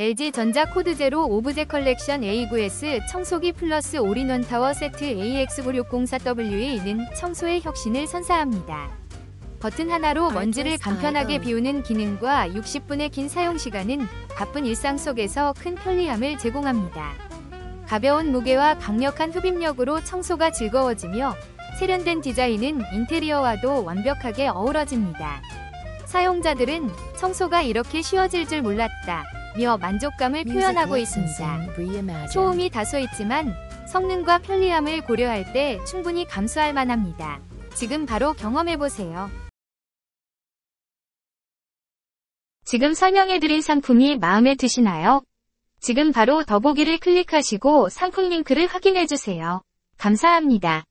LG전자 코드제로 오브제 컬렉션 A9S 청소기 플러스 올인원 타워 세트 AX96004W는 청소의 혁신을 선사합니다. 버튼 하나로 먼지를 간편하게 비우는 기능과 60분의 긴 사용시간은 바쁜 일상 속에서 큰 편리함을 제공합니다. 가벼운 무게와 강력한 흡입력으로 청소가 즐거워지며 세련된 디자인은 인테리어와도 완벽하게 어우러집니다. 사용자들은 청소가 이렇게 쉬워질 줄 몰랐다 며 만족감을 표현하고 있습니다. 소음이 다소 있지만 성능과 편리함을 고려할 때 충분히 감수할 만합니다. 지금 바로 경험해보세요. 지금 설명해드린 상품이 마음에 드시나요? 지금 바로 더보기를 클릭하시고 상품 링크를 확인해주세요. 감사합니다.